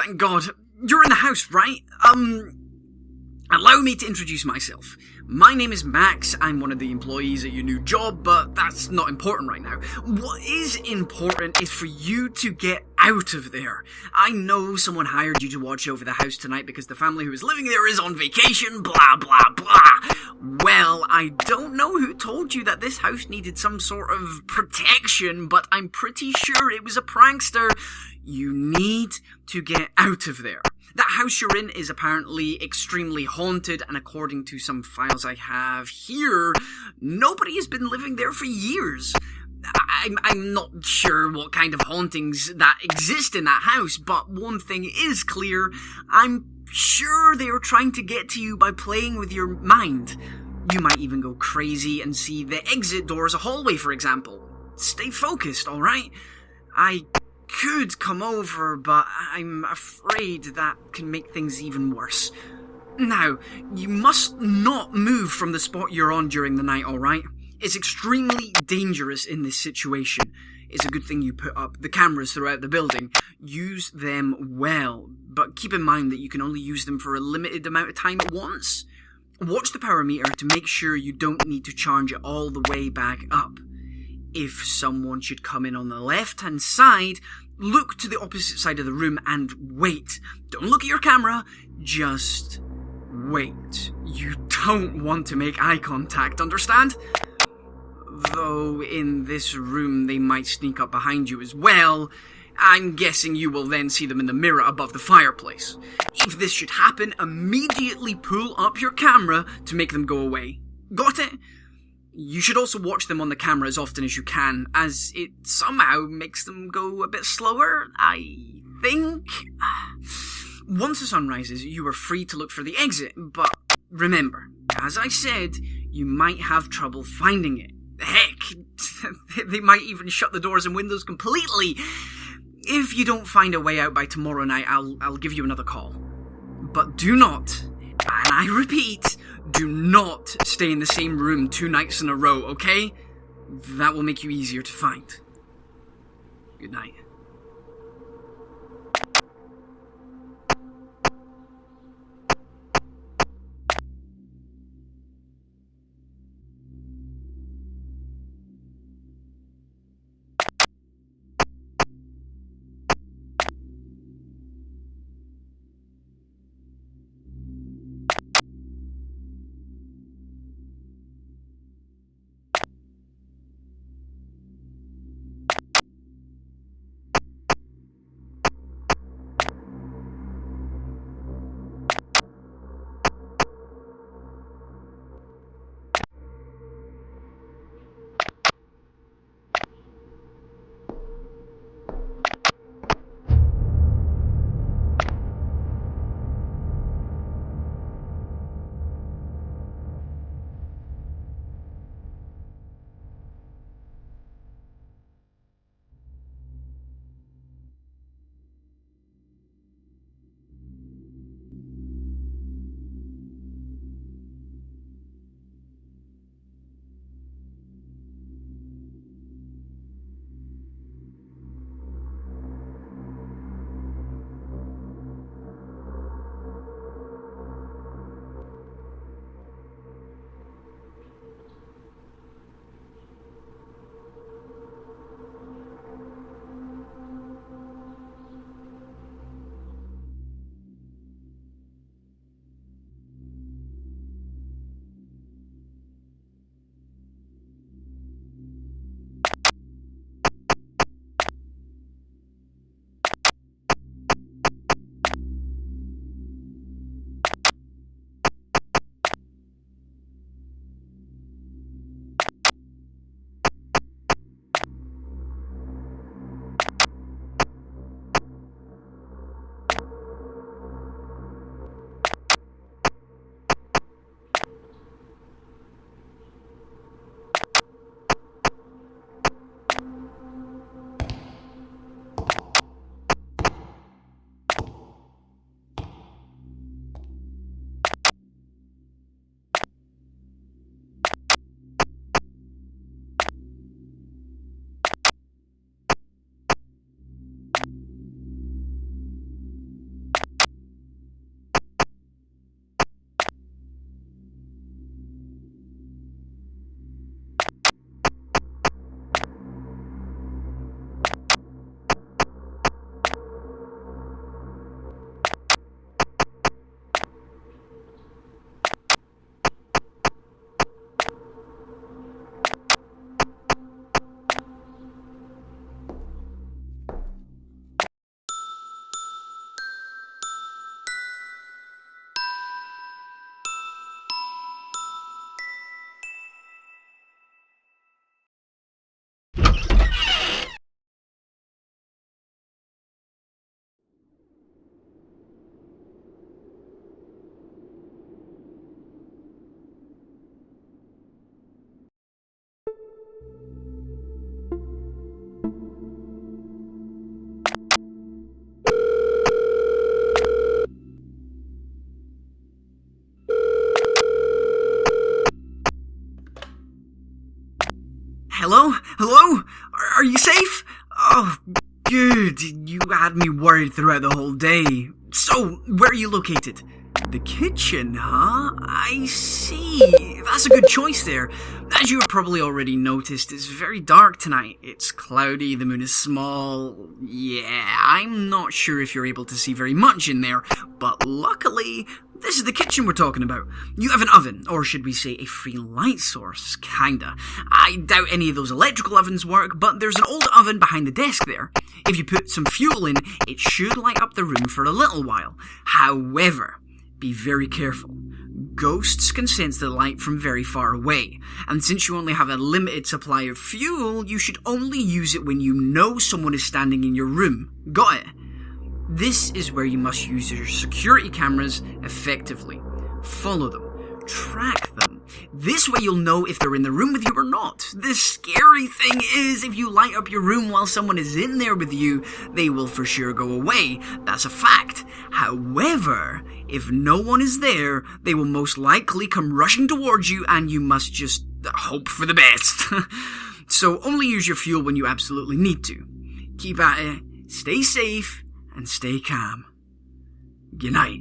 thank God. You're in the house, right? Allow me to introduce myself. My name is Max. I'm one of the employees at your new job, but that's not important right now. What is important is for you to get out of there. I know someone hired you to watch over the house tonight because the family who is living there is on vacation, blah, blah, blah. Well, I don't know who told you that this house needed some sort of protection, but I'm pretty sure it was a prankster. You need to get out of there. That house you're in is apparently extremely haunted, and according to some files I have here, nobody has been living there for years. I'm not sure what kind of hauntings that exist in that house, but one thing is clear. I'm sure they are trying to get to you by playing with your mind. You might even go crazy and see the exit door as a hallway, for example. Stay focused, alright? I could come over, but I'm afraid that can make things even worse. Now, you must not move from the spot you're on during the night, alright? It's extremely dangerous in this situation. It's a good thing you put up the cameras throughout the building. Use them well, but keep in mind that you can only use them for a limited amount of time at once. Watch the power meter to make sure you don't need to charge it all the way back up. If someone should come in on the left-hand side, look to the opposite side of the room and wait. Don't look at your camera, just wait. You don't want to make eye contact, understand? Though in this room they might sneak up behind you as well. I'm guessing you will then see them in the mirror above the fireplace. If this should happen, immediately pull up your camera to make them go away. Got it? You should also watch them on the camera as often as you can, as it somehow makes them go a bit slower, I think. Once the sun rises, you are free to look for the exit, but remember, as I said, you might have trouble finding it. Heck, they might even shut the doors and windows completely. If you don't find a way out by tomorrow night, I'll give you another call. But do not, and I repeat, do not stay in the same room 2 nights in a row, okay? That will make you easier to find. Good night. had me worried throughout the whole day. So, where are you located? The kitchen, huh? I see. That's a good choice there. As you have probably already noticed, it's very dark tonight. It's cloudy, the moon is small. Yeah, I'm not sure if you're able to see very much in there, but luckily, this is the kitchen we're talking about. You have an oven, or should we say a free light source, kinda. I doubt any of those electrical ovens work, but there's an old oven behind the desk there. If you put some fuel in, it should light up the room for a little while. However, be very careful. Ghosts can sense the light from very far away, and since you only have a limited supply of fuel, you should only use it when you know someone is standing in your room. Got it? This is where you must use your security cameras effectively. Follow them. Track them. This way you'll know if they're in the room with you or not. The scary thing is, if you light up your room while someone is in there with you, they will for sure go away. That's a fact. However, if no one is there, they will most likely come rushing towards you, and you must just hope for the best. So only use your fuel when you absolutely need to. Keep at it, stay safe, and stay calm. Good night.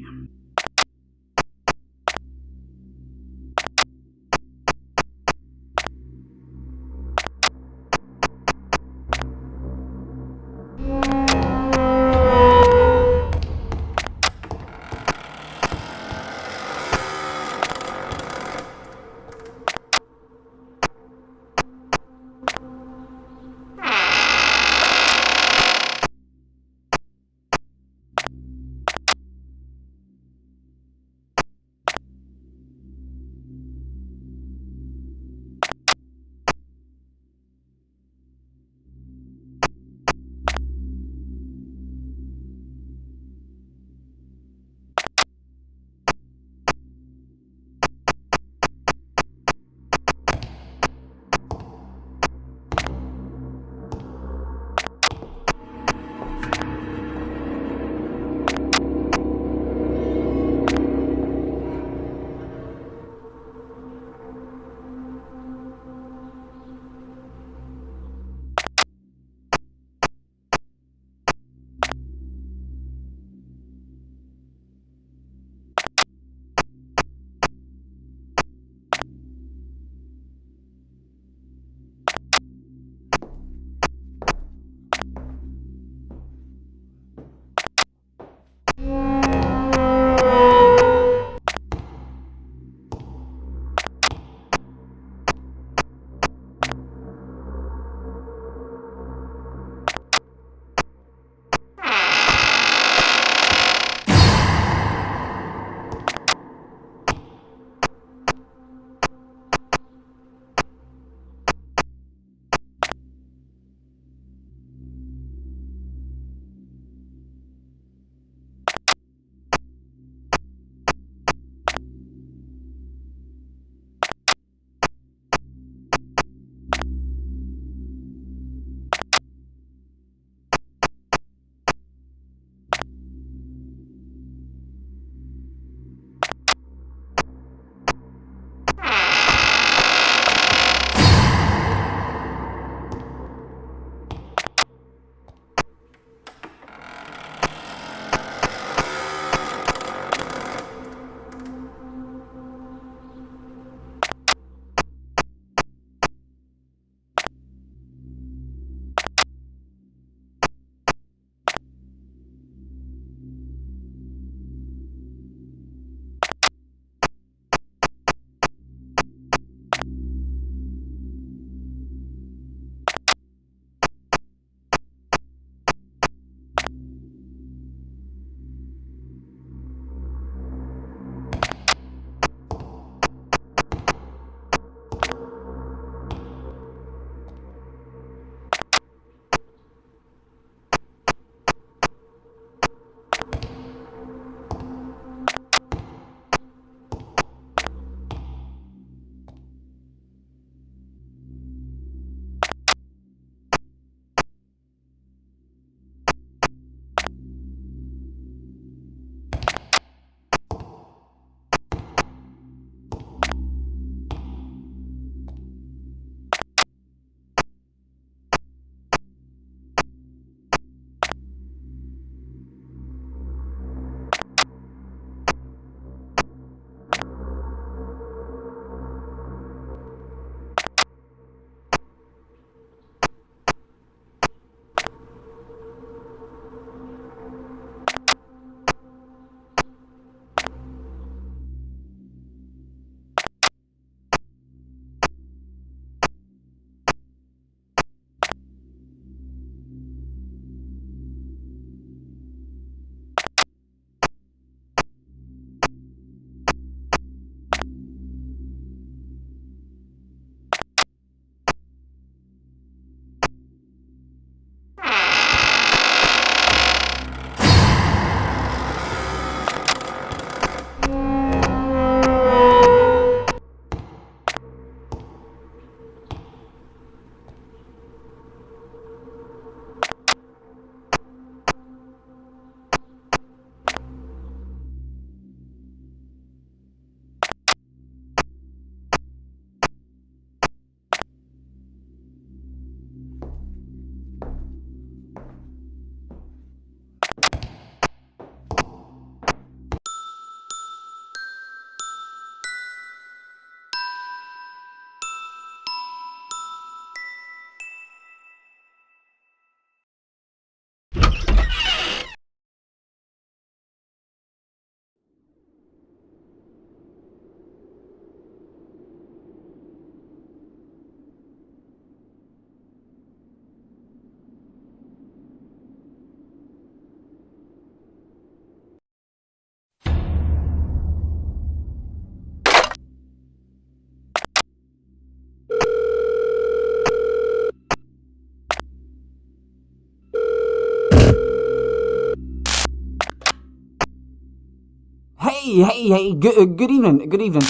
Hey, good evening, good evening.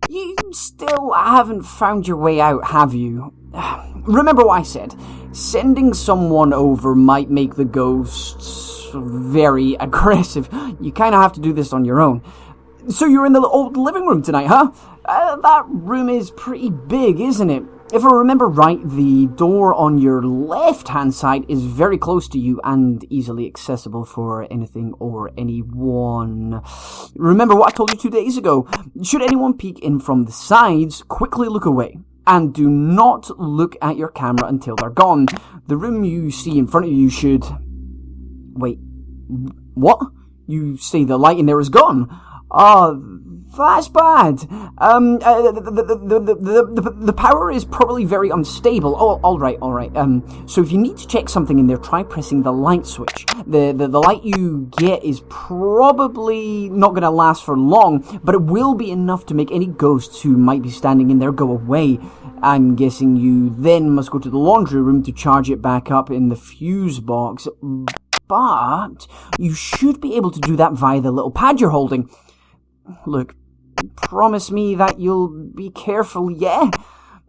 You still haven't found your way out, have you? Remember what I said. Sending someone over might make the ghosts very aggressive. You kind of have to do this on your own. So you're in the old living room tonight, huh? That room is pretty big, isn't it? If I remember right, the door on your left-hand side is very close to you and easily accessible for anything or anyone. Remember what I told you 2 days ago. Should anyone peek in from the sides, quickly look away. And do not look at your camera until they're gone. The room you see in front of you should... Wait, what? You say the light in there is gone? Oh, that's bad. The power is probably very unstable. Oh, all right. So if you need to check something in there, try pressing the light switch. The light you get is probably not going to last for long, but it will be enough to make any ghosts who might be standing in there go away. I'm guessing you then must go to the laundry room to charge it back up in the fuse box. But you should be able to do that via the little pad you're holding. Look, promise me that you'll be careful, yeah?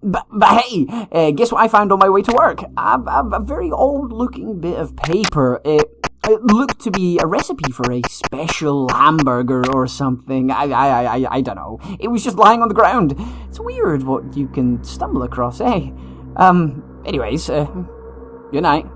But hey, guess what I found on my way to work? A very old-looking bit of paper. It looked to be a recipe for a special hamburger or something. I don't know. It was just lying on the ground. It's weird what you can stumble across, eh? Anyways, good night.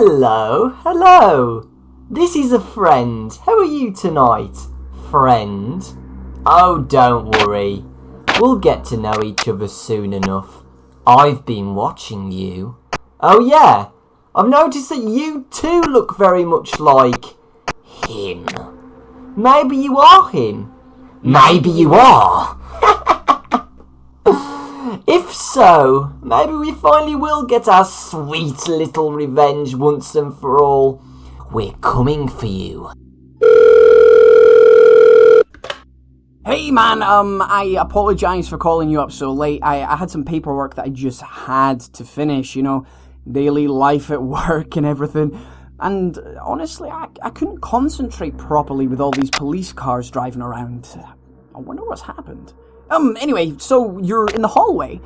Hello. This is a friend. How are you tonight, friend? Oh, don't worry. We'll get to know each other soon enough. I've been watching you. Oh yeah, I've noticed that you too look very much like him. Maybe you are him. Maybe you are. If so, maybe we finally will get our sweet little revenge once and for all. We're coming for you. Hey man, I apologise for calling you up so late. I had some paperwork that I just had to finish, daily life at work and everything. And honestly, I couldn't concentrate properly with all these police cars driving around. I wonder what's happened. Anyway, so you're in the hallway.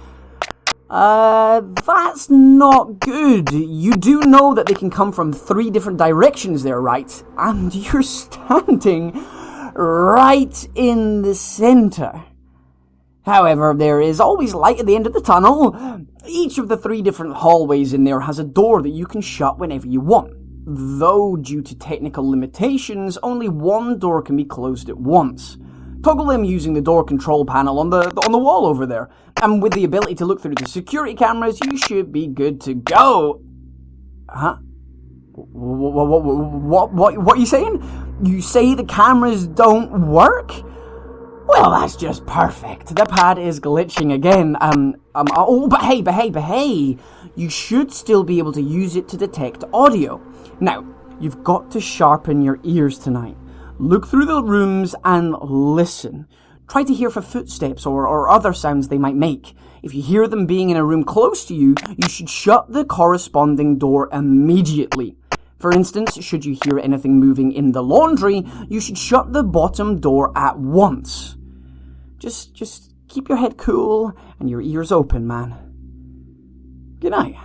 That's not good. You do know that they can come from 3 different directions there, right? And you're standing right in the center. However, there is always light at the end of the tunnel. Each of the 3 different hallways in there has a door that you can shut whenever you want. Though, due to technical limitations, only one door can be closed at once. Toggle them using the door control panel on the wall over there. And with the ability to look through the security cameras, you should be good to go. Huh? What are you saying? You say the cameras don't work? Well, that's just perfect. The pad is glitching again. But hey. You should still be able to use it to detect audio. Now, you've got to sharpen your ears tonight. Look through the rooms and listen. Try to hear for footsteps or other sounds they might make. If you hear them being in a room close to you, you should shut the corresponding door immediately. For instance, should you hear anything moving in the laundry, you should shut the bottom door at once. Just keep your head cool and your ears open, man. Good night.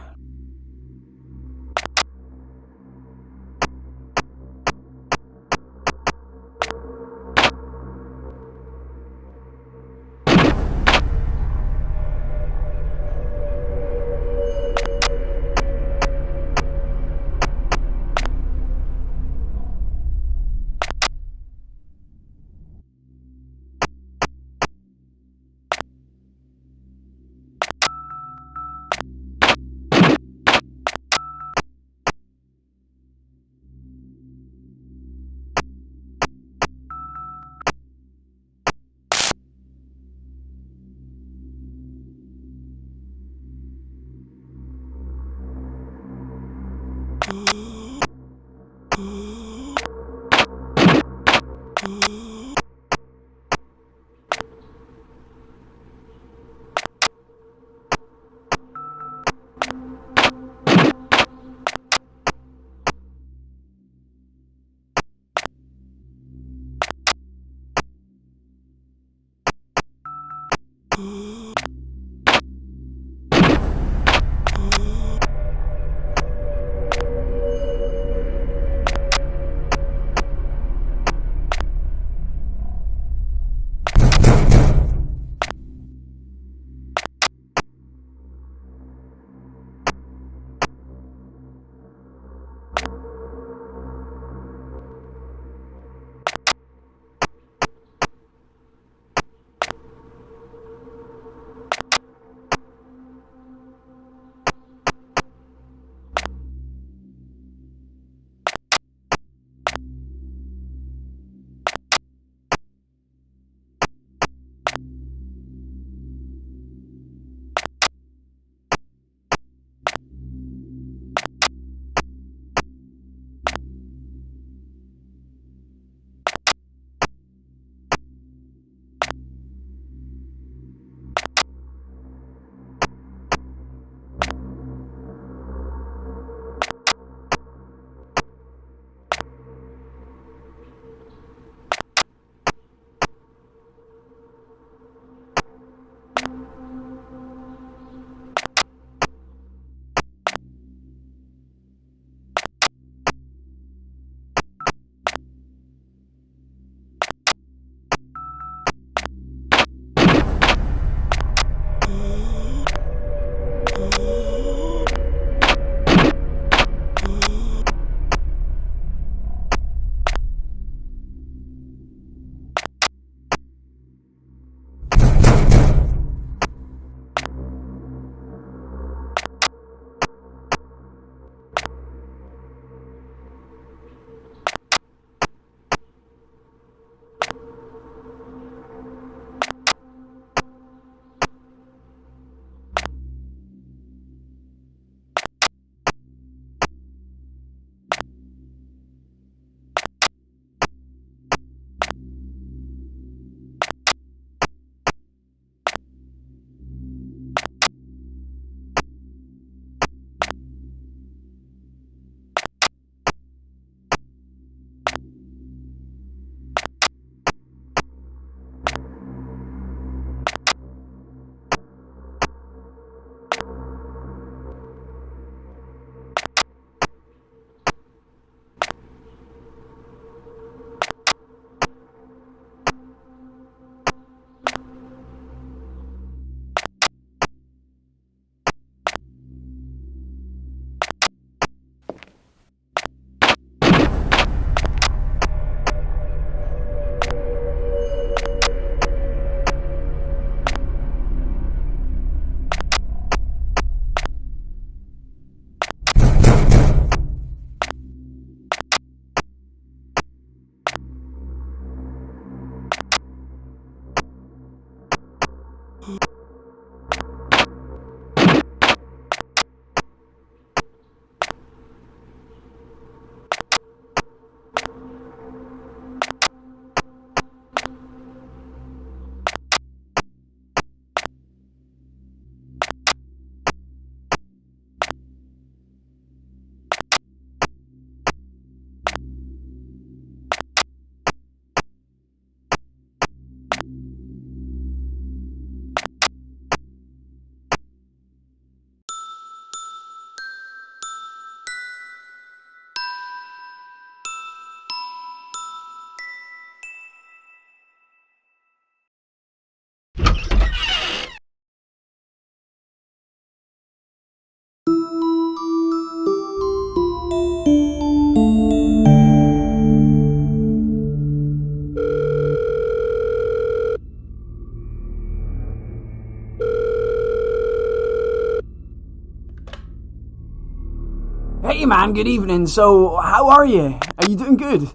man, good evening. So, how are you? Are you doing good?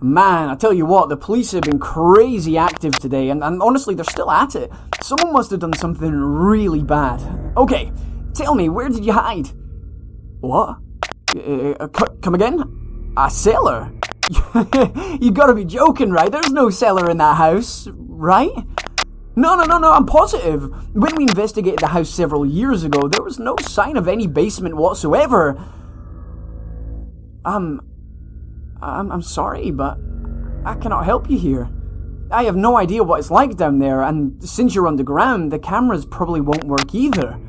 Man, I tell you what, the police have been crazy active today, and honestly, they're still at it. Someone must have done something really bad. Okay, tell me, where did you hide? What? Come again? A cellar? You gotta be joking, right? There's no cellar in that house, right? No, I'm positive. When we investigated the house several years ago, there was no sign of any basement whatsoever. I'm sorry, but I cannot help you here. I have no idea what it's like down there, and since you're underground, the cameras probably won't work either.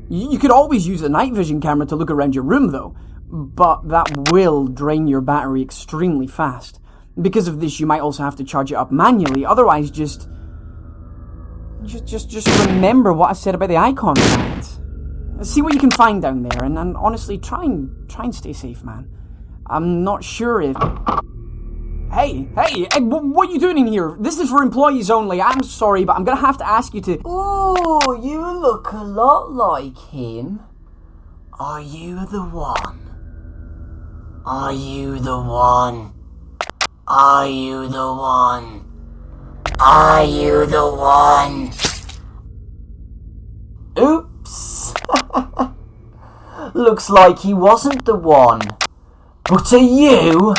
You could always use a night vision camera to look around your room, though, but that will drain your battery extremely fast. Because of this, you might also have to charge it up manually. Otherwise, just remember what I said about the eye contact. See what you can find down there, and honestly, try and stay safe, man. I'm not sure if... Hey, what are you doing in here? This is for employees only. I'm sorry, but I'm gonna have to ask you to... Oh, you look a lot like him. Are you the one? Are you the one? Are you the one? Are you the one? Oops. Looks like he wasn't the one. But are you?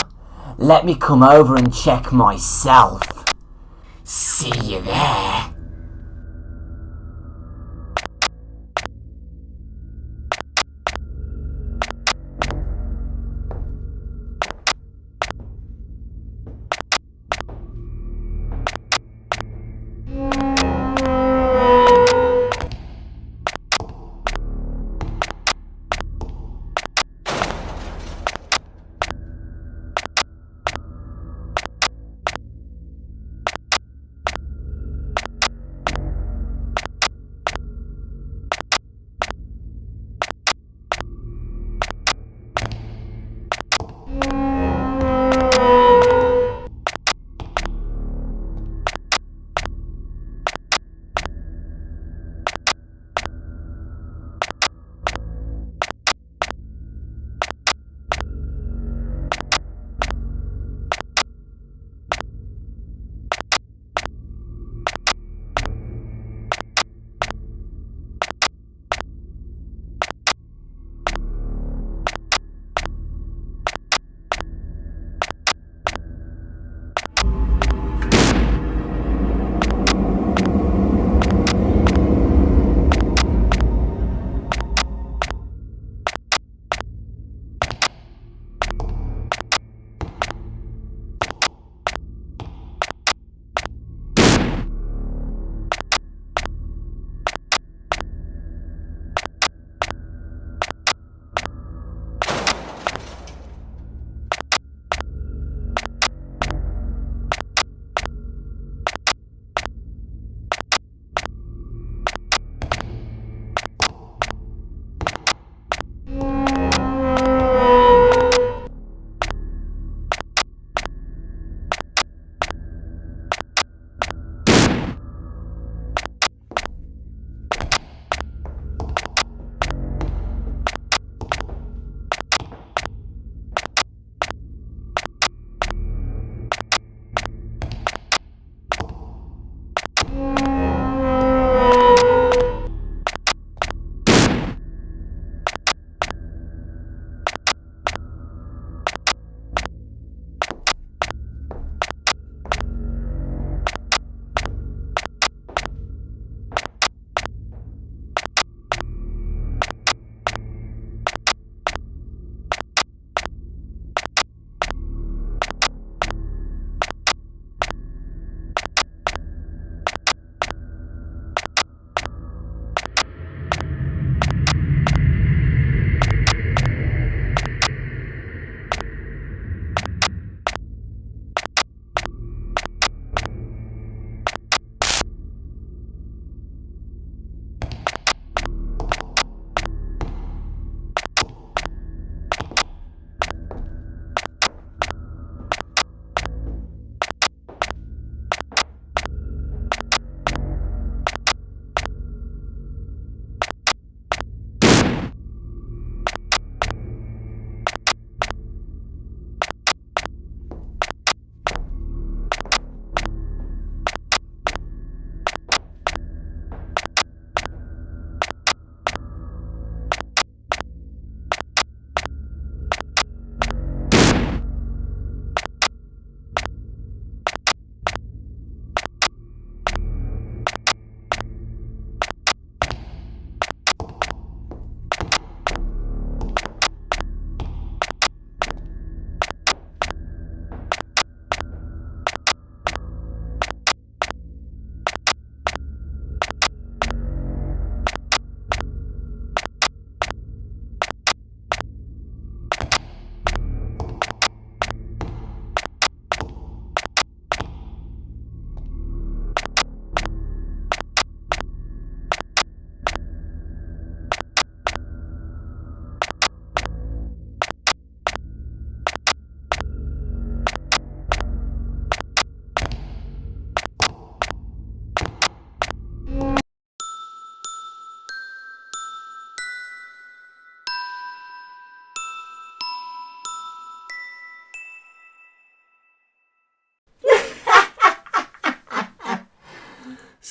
Let me come over and check myself. See you there.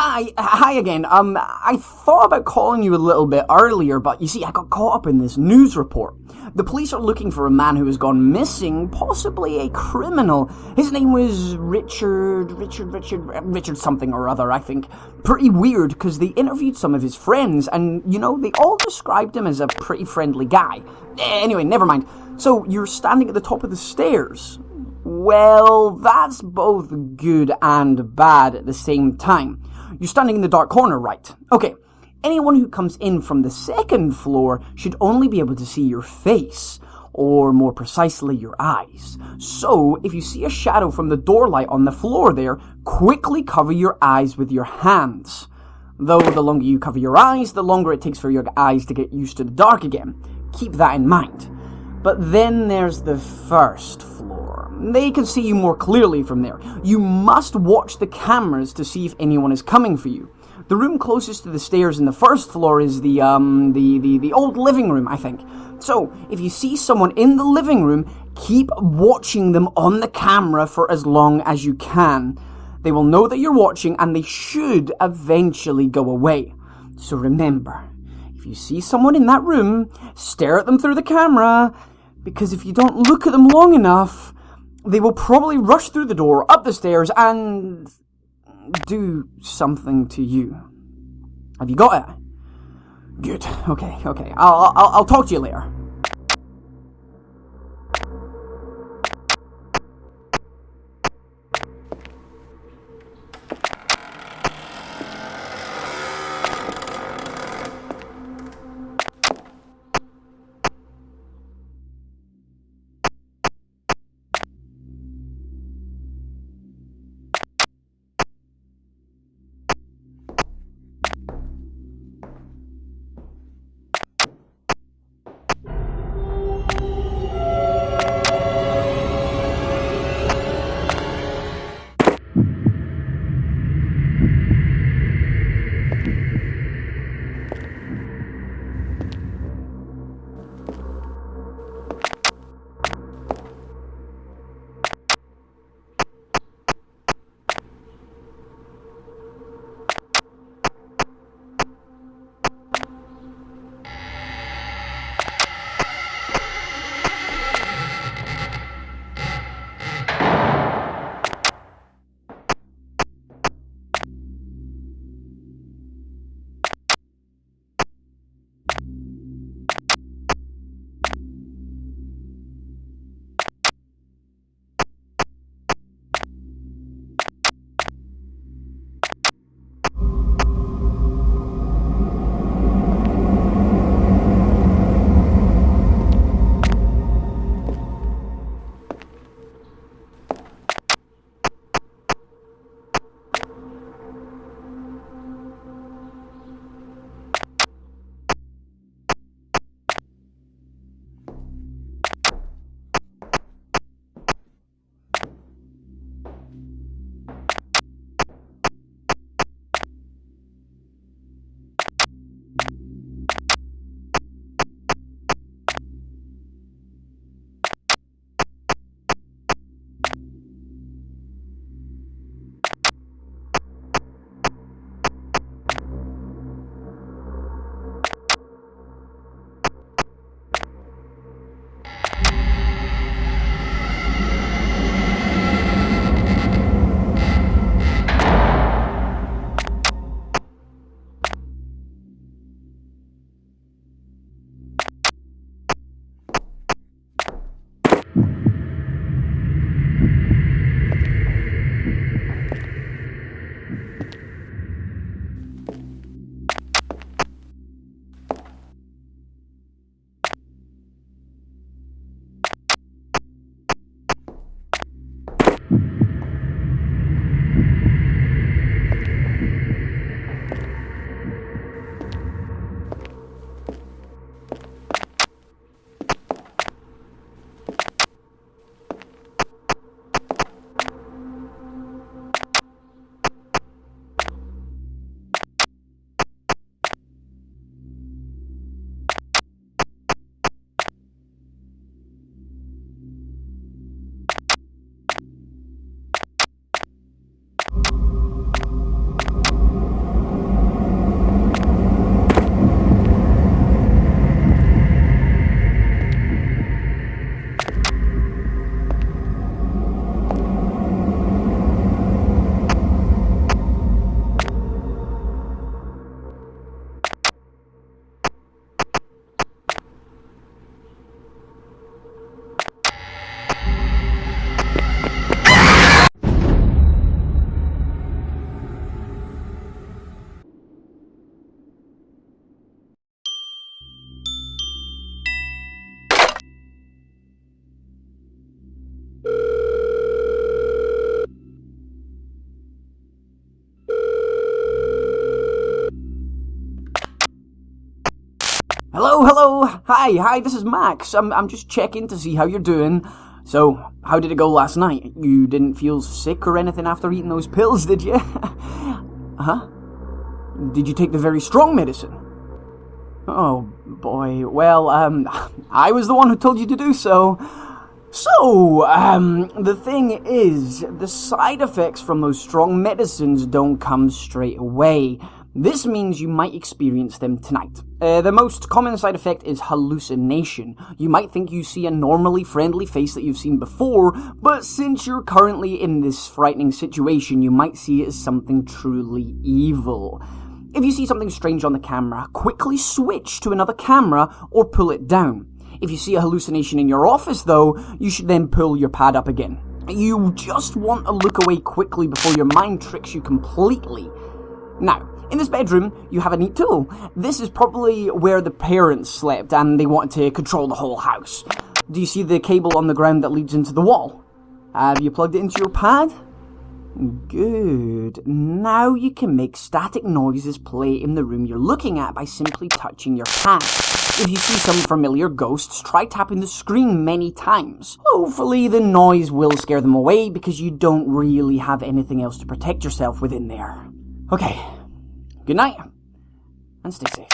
Hi again. I thought about calling you a little bit earlier, but you see, I got caught up in this news report. The police are looking for a man who has gone missing, possibly a criminal. His name was Richard something or other, I think. Pretty weird, because they interviewed some of his friends, and, you know, they all described him as a pretty friendly guy. Anyway, never mind. So, you're standing at the top of the stairs. Well, that's both good and bad at the same time. You're standing in the dark corner, right? Okay, anyone who comes in from the second floor should only be able to see your face, or more precisely, your eyes. So, if you see a shadow from the door light on the floor there, quickly cover your eyes with your hands. Though the longer you cover your eyes, the longer it takes for your eyes to get used to the dark again. Keep that in mind. But then there's the first floor. They can see you more clearly from there. You must watch the cameras to see if anyone is coming for you. The room closest to the stairs in the first floor is the old living room, I think. So, if you see someone in the living room, keep watching them on the camera for as long as you can. They will know that you're watching, and they should eventually go away. So remember, if you see someone in that room, stare at them through the camera, because if you don't look at them long enough, they will probably rush through the door, up the stairs, and do something to you. Have you got it? Good. Okay. I'll talk to you later. Hello. Hi, this is Max. I'm just checking to see how you're doing. So, how did it go last night? You didn't feel sick or anything after eating those pills, did you? Huh? Did you take the very strong medicine? Oh, boy. Well, I was the one who told you to do so. So, the thing is, the side effects from those strong medicines don't come straight away. This means you might experience them tonight. The most common side effect is hallucination. You might think you see a normally friendly face that you've seen before, but since you're currently in this frightening situation, you might see it as something truly evil. If you see something strange on the camera, quickly switch to another camera or pull it down. If you see a hallucination in your office, though, you should then pull your pad up again. You just want to look away quickly before your mind tricks you completely. Now, in this bedroom, you have a neat tool. This is probably where the parents slept and they wanted to control the whole house. Do you see the cable on the ground that leads into the wall? Have you plugged it into your pad? Good. Now you can make static noises play in the room you're looking at by simply touching your pad. If you see some familiar ghosts, try tapping the screen many times. Hopefully the noise will scare them away because you don't really have anything else to protect yourself within there. Okay. Good night, and stay safe.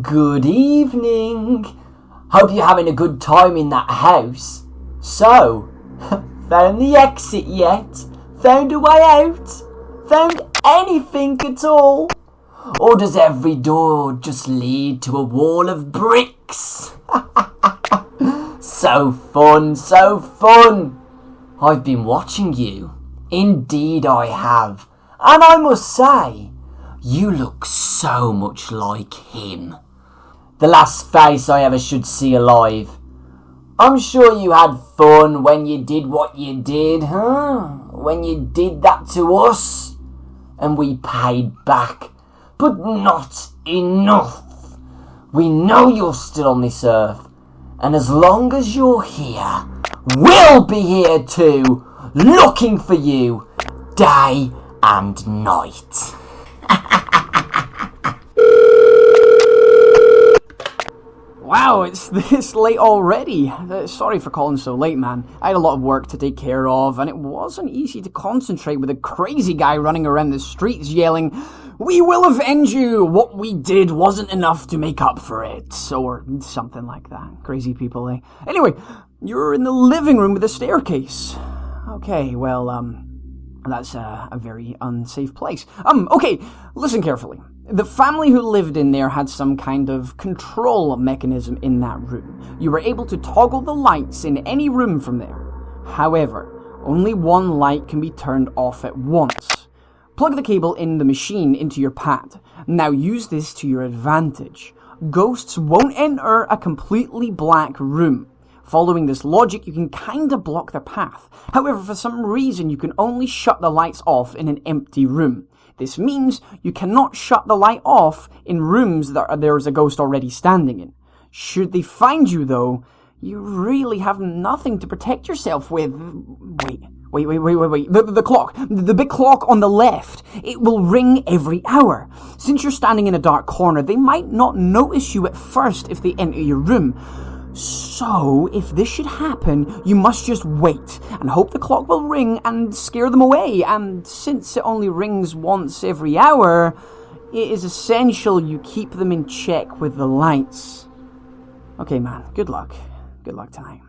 Good evening. Hope you're having a good time in that house. So, found the exit yet? Found a way out? Found anything at all? Or does every door just lead to a wall of bricks? So fun, so fun. I've been watching you. Indeed I have. And I must say, you look so much like him. The last face I ever should see alive. I'm sure you had fun when you did what you did, huh? When you did that to us. And we paid back. But not enough. We know you're still on this earth. And as long as you're here, we'll be here too, looking for you, day and night. Wow, it's this late already. Sorry for calling so late, man. I had a lot of work to take care of, and it wasn't easy to concentrate with a crazy guy running around the streets yelling, "We will avenge you! What we did wasn't enough to make up for it." Or something like that. Crazy people, eh? Anyway, you're in the living room with a staircase. Okay, well, that's a very unsafe place. Okay, listen carefully. The family who lived in there had some kind of control mechanism in that room. You were able to toggle the lights in any room from there. However, only one light can be turned off at once. Plug the cable in the machine into your pad. Now use this to your advantage. Ghosts won't enter a completely black room. Following this logic, you can kinda block their path. However, for some reason, you can only shut the lights off in an empty room. This means you cannot shut the light off in rooms that there's a ghost already standing in. Should they find you, though, you really have nothing to protect yourself with. Wait. The clock. The big clock on the left. It will ring every hour. Since you're standing in a dark corner, they might not notice you at first if they enter your room. So, if this should happen, you must just wait and hope the clock will ring and scare them away. And since it only rings once every hour, it is essential you keep them in check with the lights. Okay, man, good luck. Good luck tonight.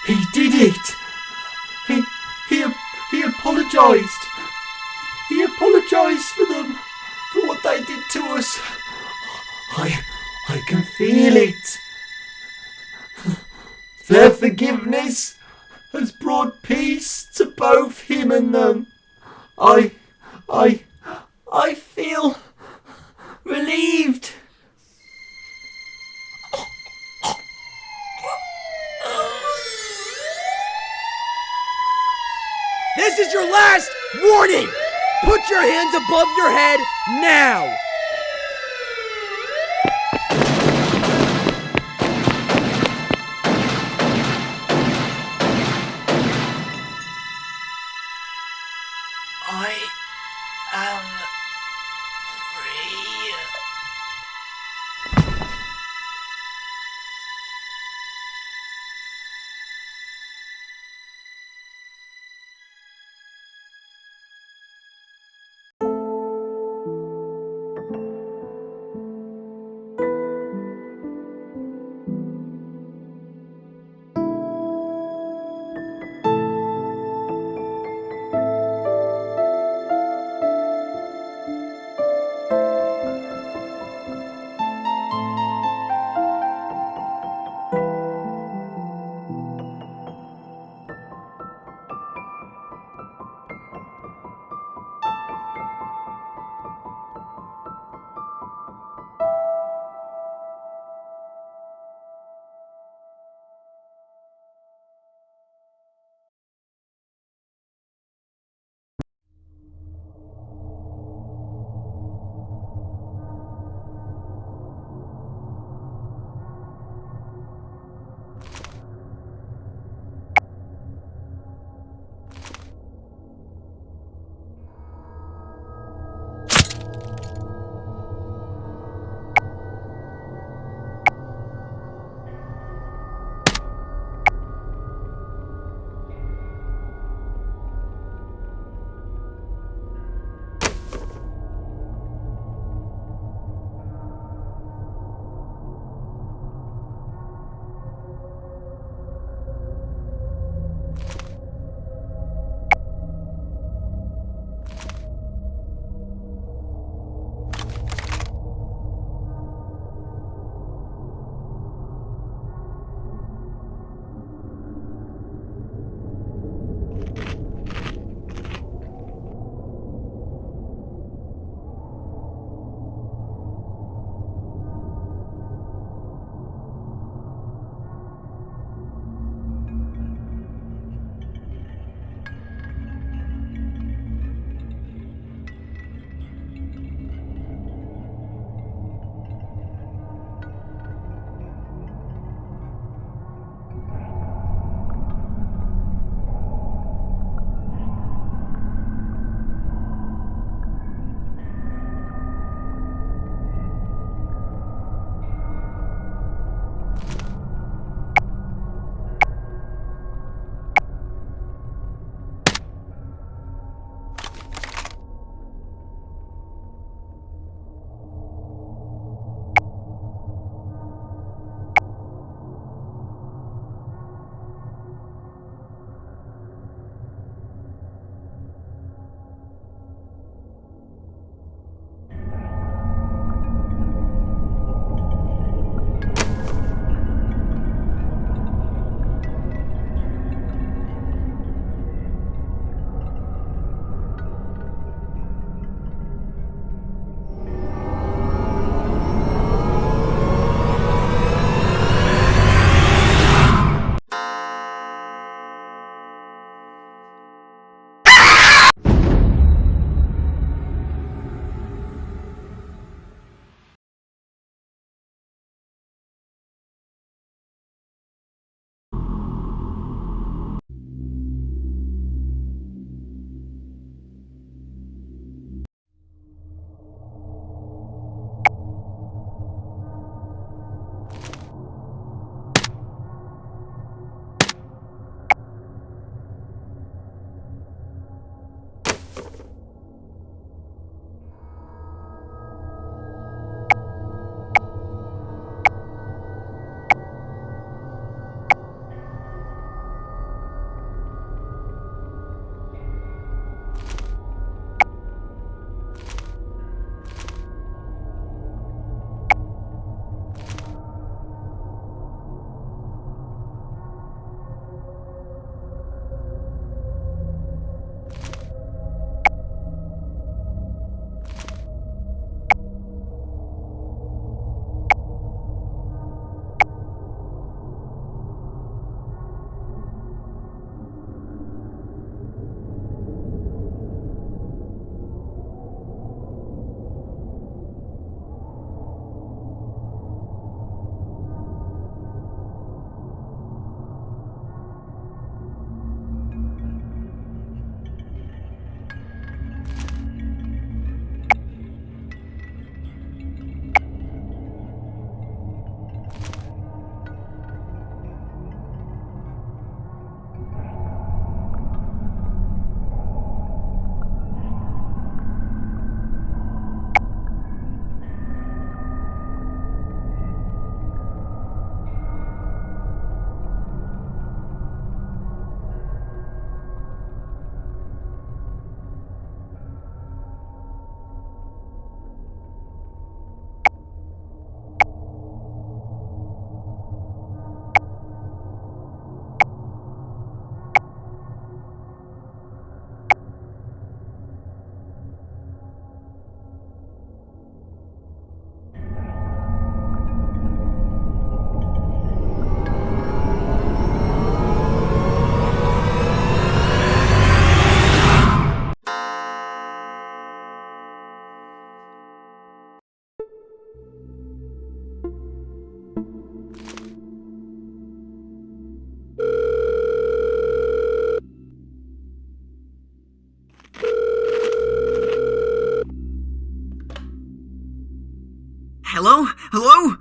He did it! He apologised! He apologised for them, for what they did to us. I can feel it. Their forgiveness has brought peace to both him and them. I feel relieved. This is your last warning! Put your hands above your head now! I am free. Hello? Hello?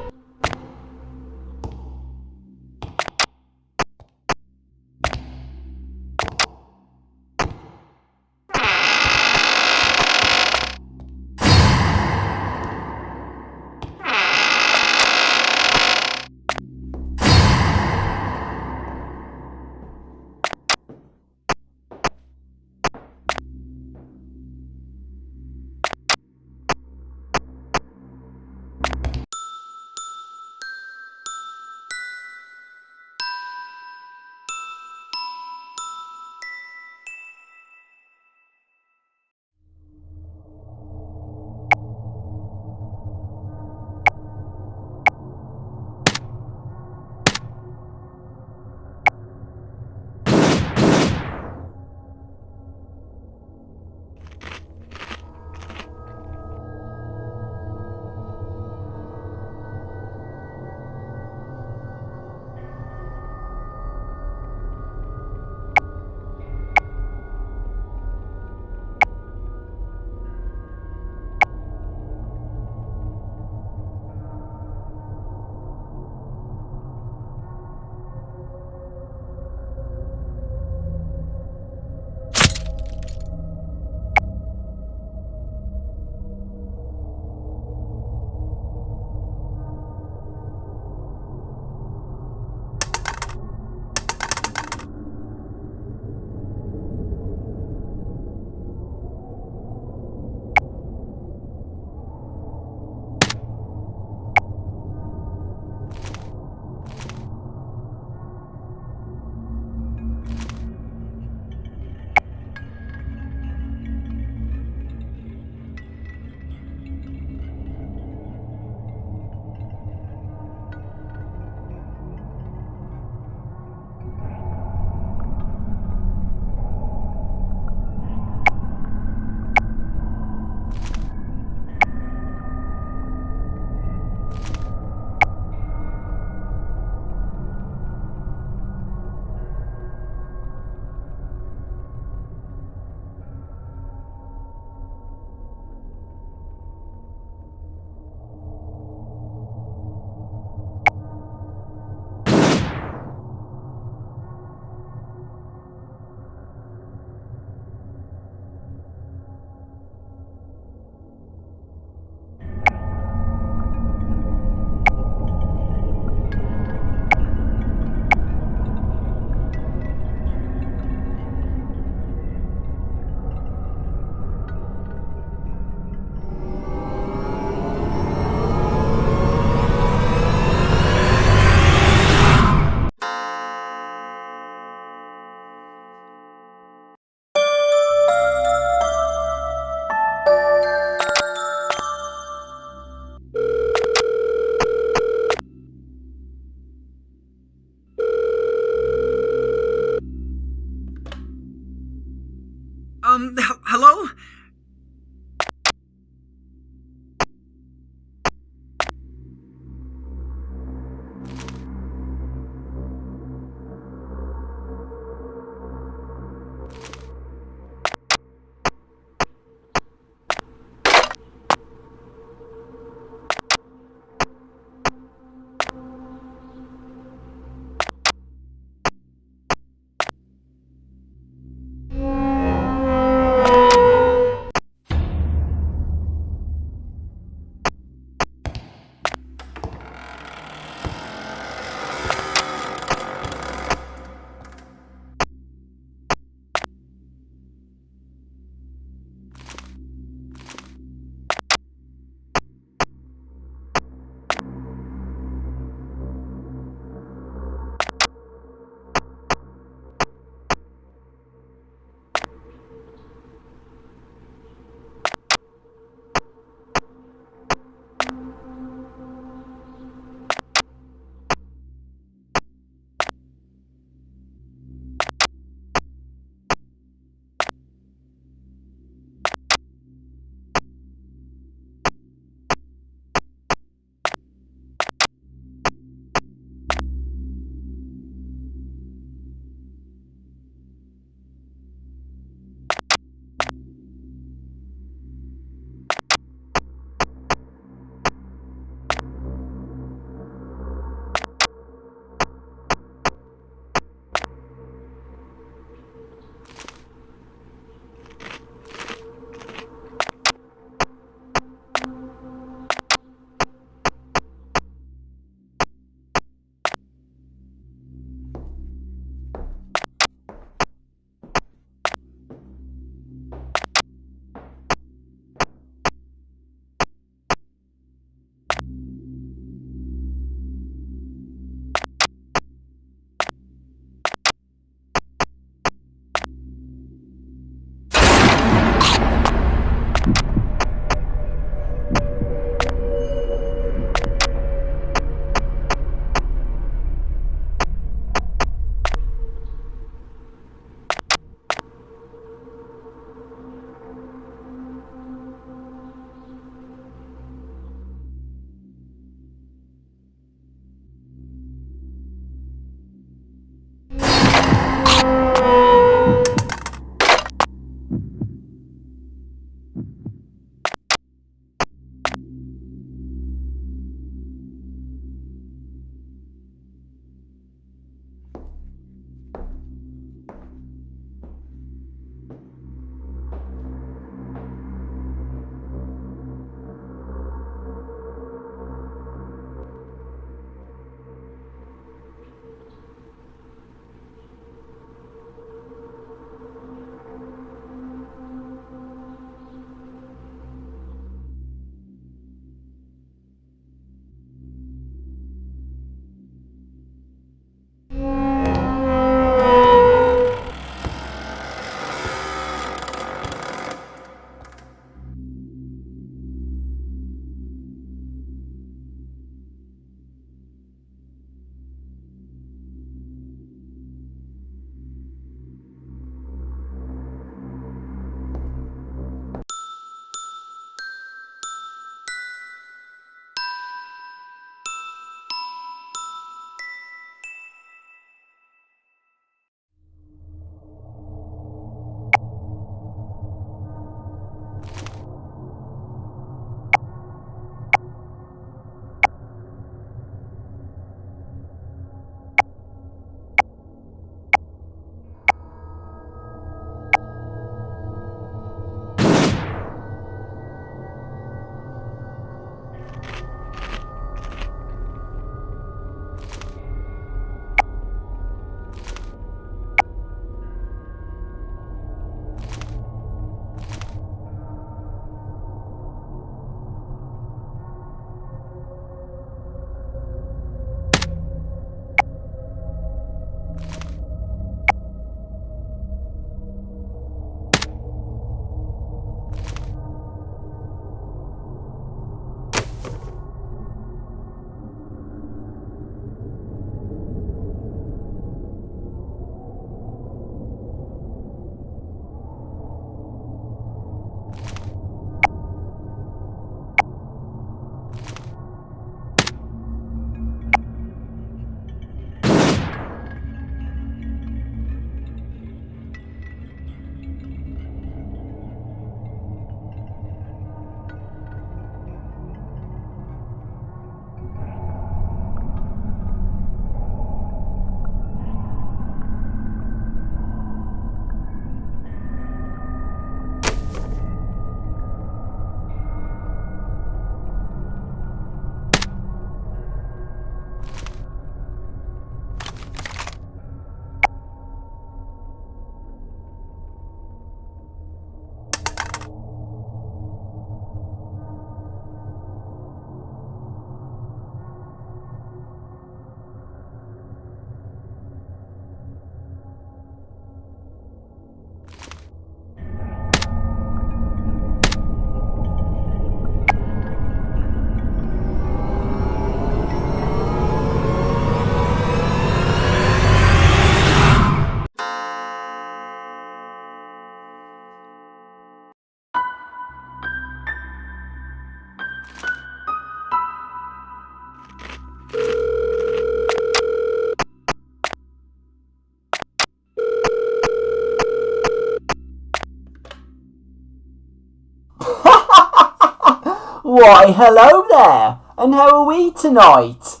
Why, hello there, and how are we tonight?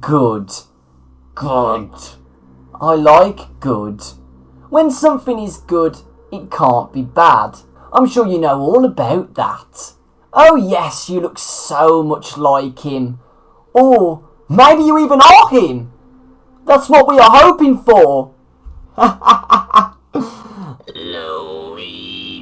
Good. Good. I like good. When something is good, it can't be bad. I'm sure you know all about that. Oh yes, you look so much like him. Or maybe you even are him. That's what we are hoping for. Luigi.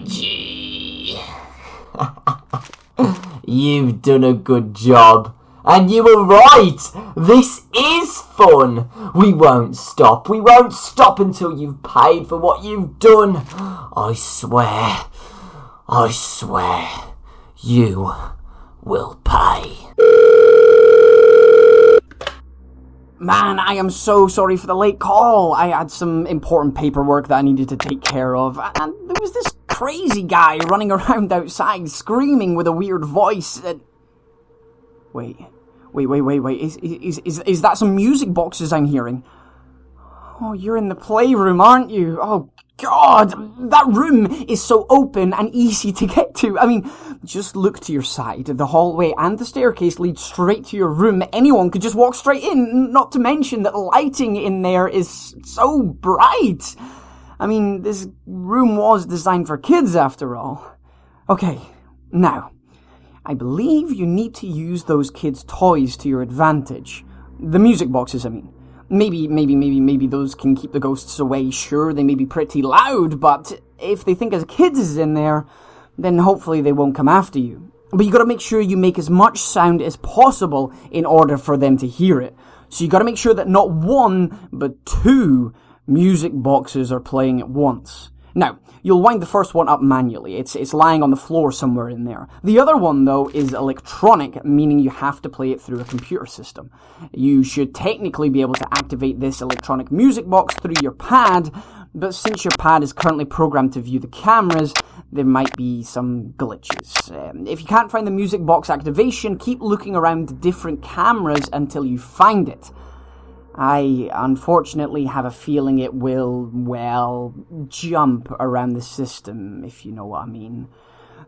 You've done a good job. And you were right. This is fun. We won't stop. We won't stop until you've paid for what you've done. I swear. You will pay. Man, I am so sorry for the late call. I had some important paperwork that I needed to take care of, and there was this crazy guy running around outside screaming with a weird voice. Wait. Is that some music boxes I'm hearing? Oh, you're in the playroom, aren't you? Oh, God, that room is so open and easy to get to. I mean, just look to your side. The hallway and the staircase lead straight to your room. Anyone could just walk straight in, not to mention that the lighting in there is so bright. I mean, this room was designed for kids after all. Okay, now, I believe you need to use those kids' toys to your advantage. The music boxes, I mean. Maybe those can keep the ghosts away. Sure, they may be pretty loud, but if they think a kid is in there, then hopefully they won't come after you. But you gotta make sure you make as much sound as possible in order for them to hear it. So you gotta make sure that not one, but two music boxes are playing at once. Now, you'll wind the first one up manually. It's lying on the floor somewhere in there. The other one, though, is electronic, meaning you have to play it through a computer system. You should technically be able to activate this electronic music box through your pad, but since your pad is currently programmed to view the cameras, there might be some glitches. If you can't find the music box activation, keep looking around different cameras until you find it. I unfortunately have a feeling it will, well, jump around the system, if you know what I mean.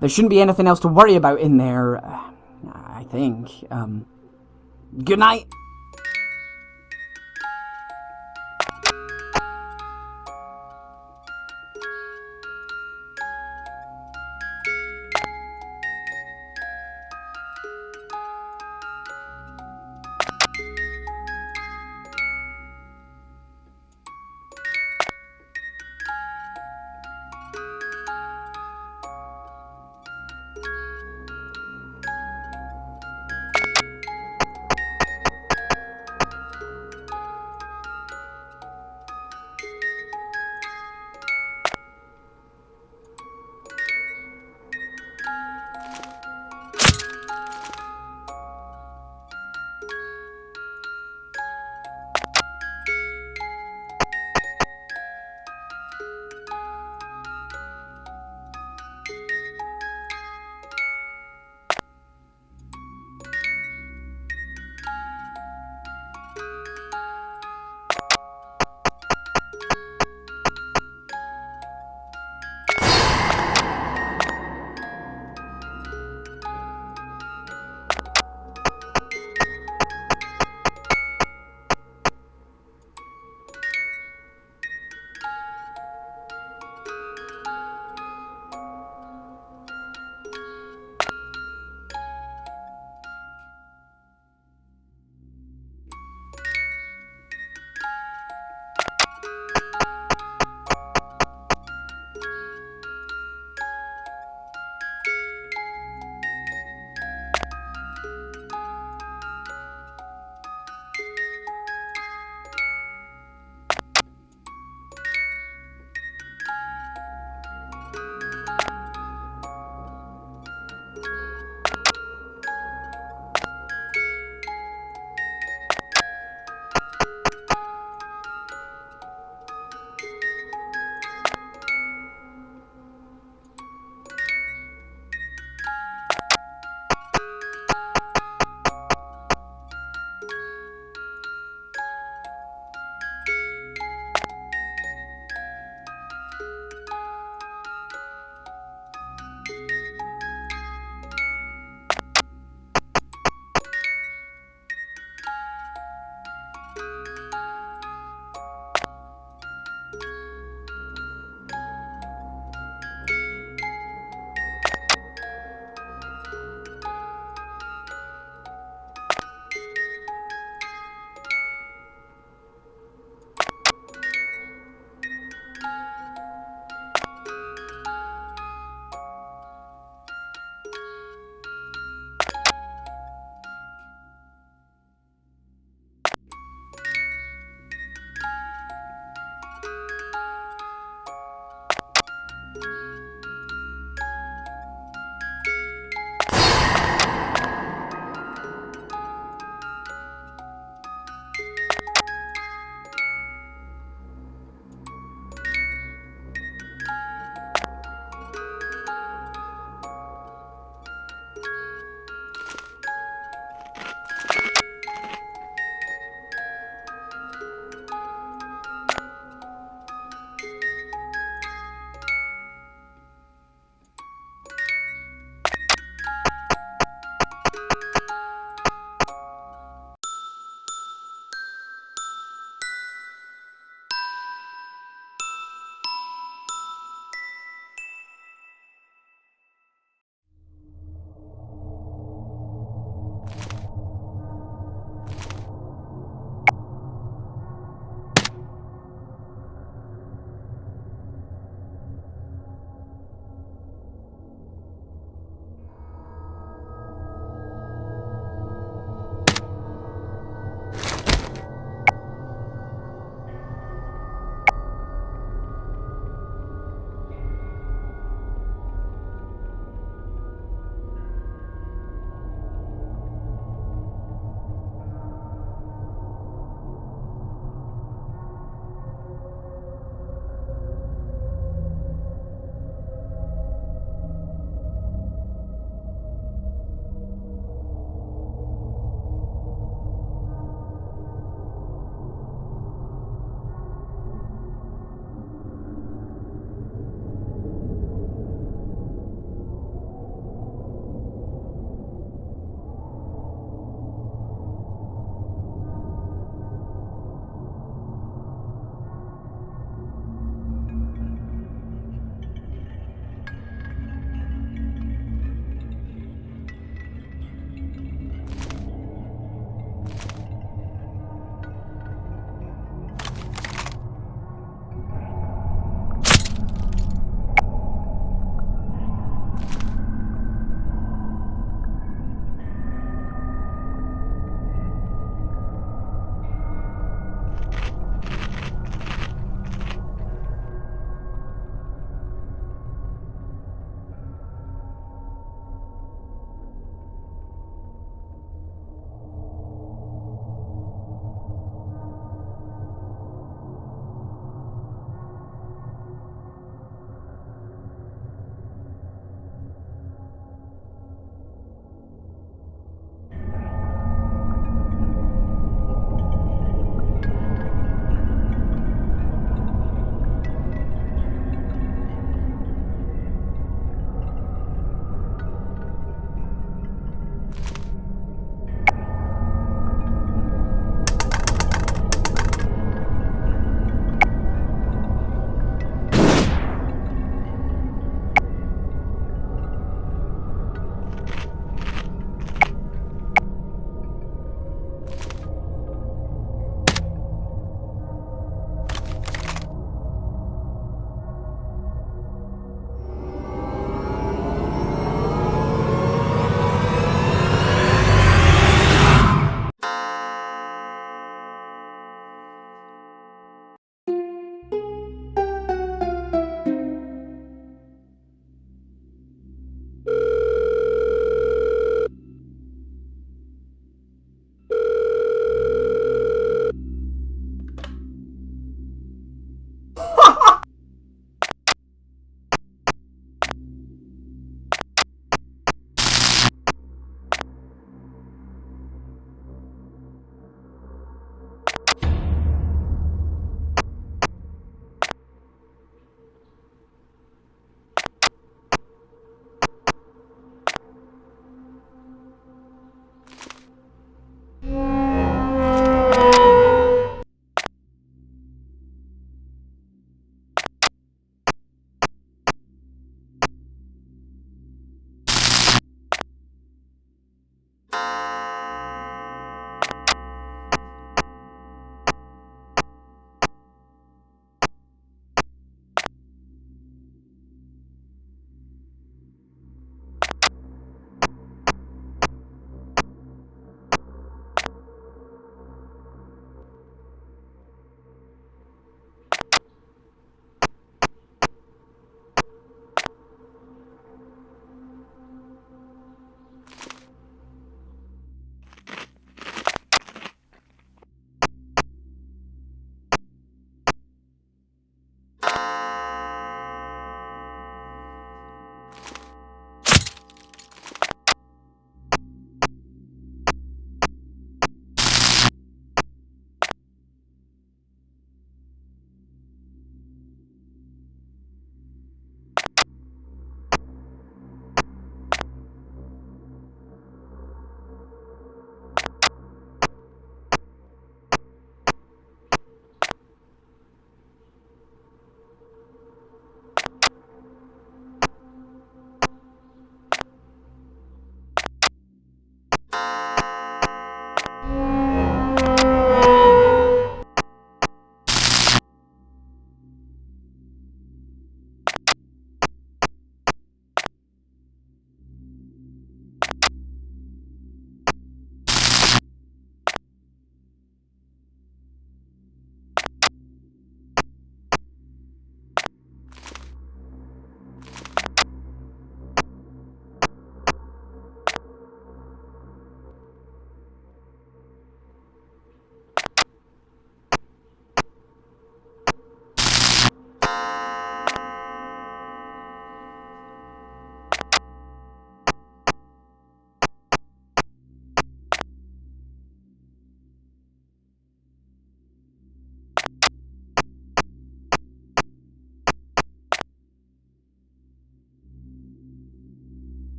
There shouldn't be anything else to worry about in there, I think. Good night.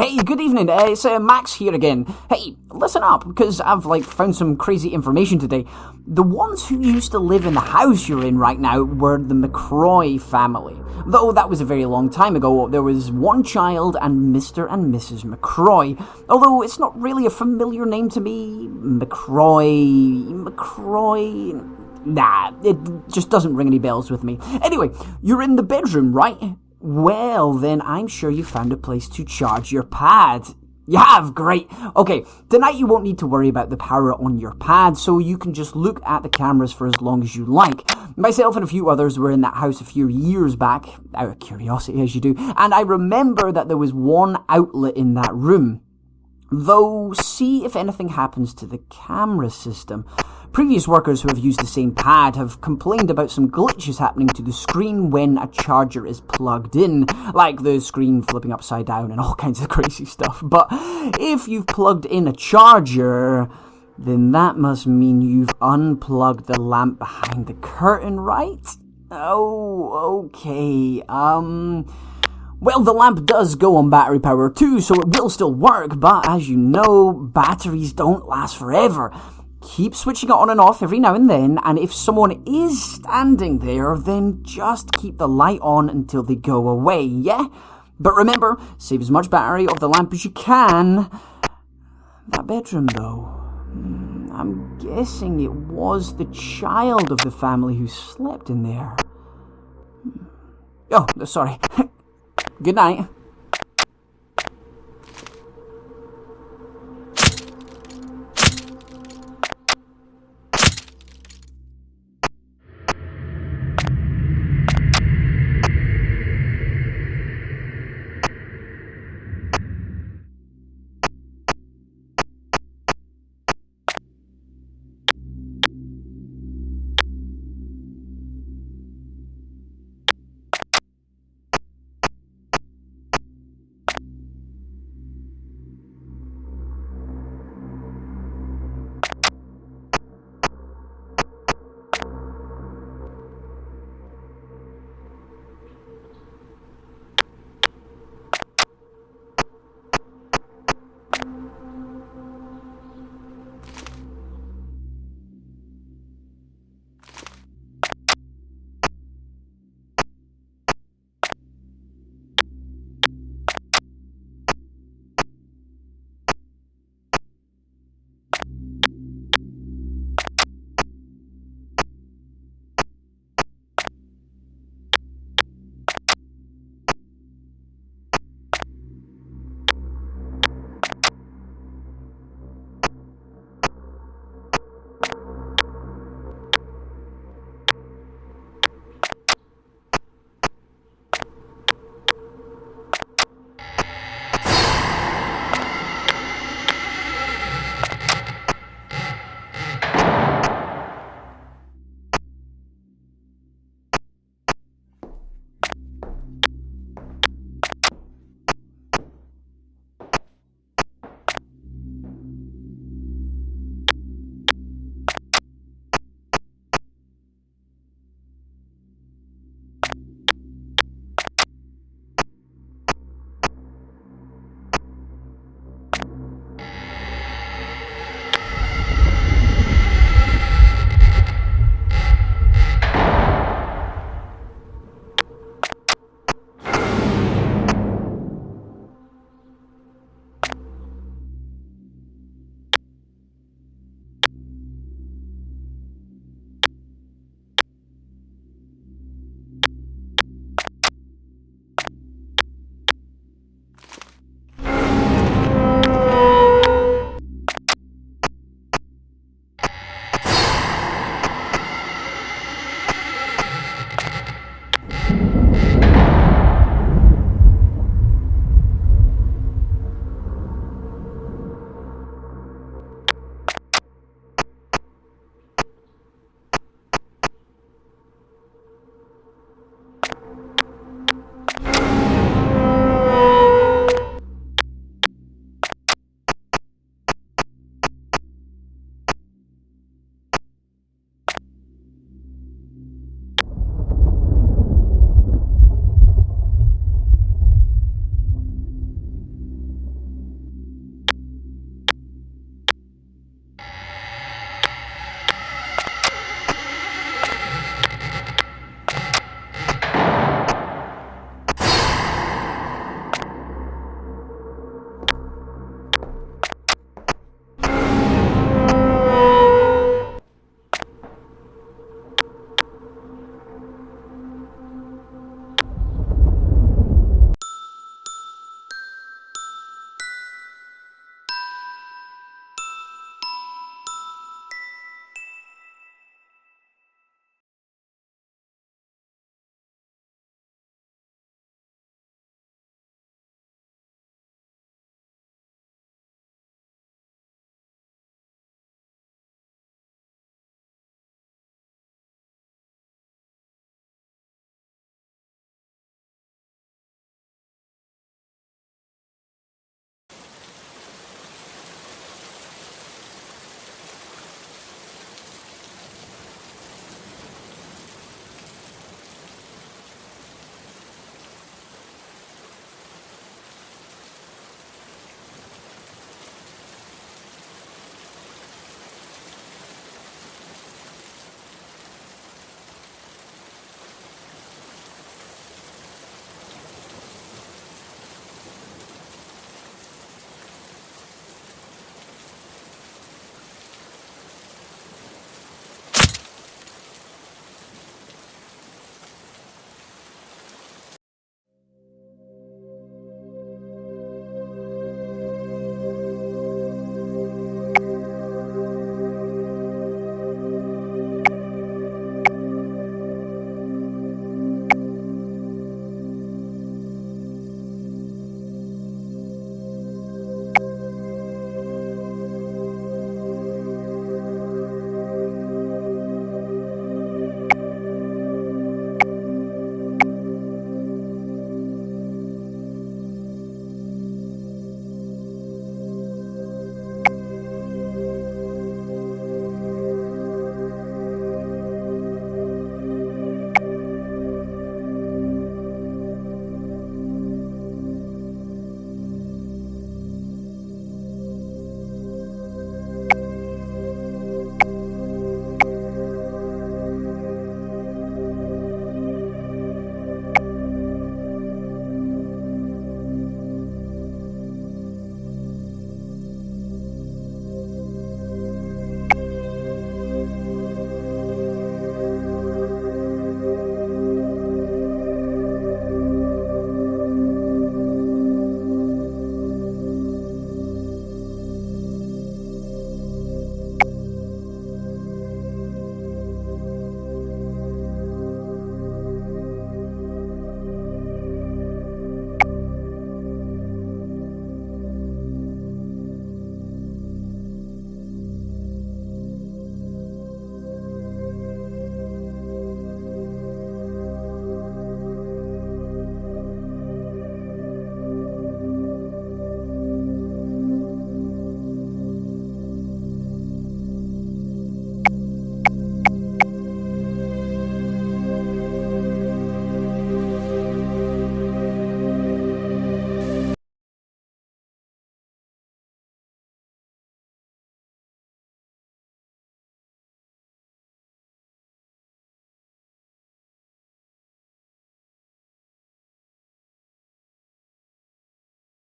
Hey, good evening. It's Max here again. Hey, listen up, because I've found some crazy information today. The ones who used to live in the house you're in right now were the McCroy family. Though that was a very long time ago, there was one child and Mr. and Mrs. McCroy. Although it's not really a familiar name to me. McCroy... Nah, it just doesn't ring any bells with me. Anyway, you're in the bedroom, right? Well, then I'm sure you found a place to charge your pad. You have? Great. Okay, tonight you won't need to worry about the power on your pad, so you can just look at the cameras for as long as you like. Myself and a few others were in that house a few years back, out of curiosity as you do, and I remember that there was one outlet in that room. Though, see if anything happens to the camera system. Previous workers who have used the same pad have complained about some glitches happening to the screen when a charger is plugged in, like the screen flipping upside down and all kinds of crazy stuff. But if you've plugged in a charger, then that must mean you've unplugged the lamp behind the curtain, right? Oh, okay, Well, the lamp does go on battery power too, so it will still work, but as you know, batteries don't last forever. Keep switching it on and off every now and then, and if someone is standing there, then just keep the light on until they go away, yeah? But remember, save as much battery of the lamp as you can. That bedroom, though, I'm guessing it was the child of the family who slept in there. Oh, sorry. Good night.